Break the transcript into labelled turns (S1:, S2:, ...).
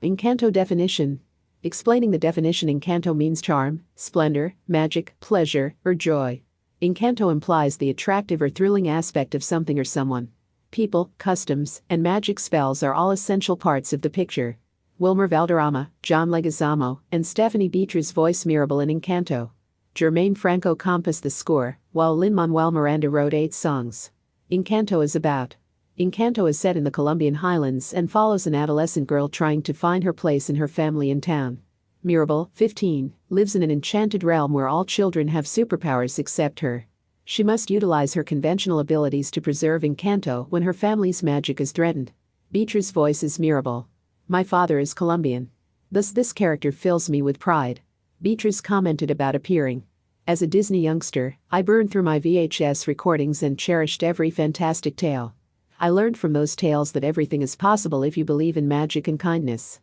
S1: Encanto definition. Explaining the definition, Encanto means charm, splendor, magic, pleasure, or joy. Encanto implies the attractive or thrilling aspect of something or someone. People, customs, and magic spells are all essential parts of the picture. Wilmer Valderrama, John Leguizamo, and Stephanie Beatriz voice Mirabel in Encanto. Germaine Franco composed the score, while Lin-Manuel Miranda wrote 8 songs. Encanto is about. Encanto is set in the Colombian highlands and follows an adolescent girl trying to find her place in her family and town. Mirabel, 15, lives in an enchanted realm where all children have superpowers except her. She must utilize her conventional abilities to preserve Encanto when her family's magic is threatened. Beatriz voices Mirabel. My father is Colombian. Thus this character fills me with pride. Beatriz commented about appearing. As a Disney youngster, I burned through my VHS recordings and cherished every fantastic tale. I learned from those tales that everything is possible if you believe in magic and kindness.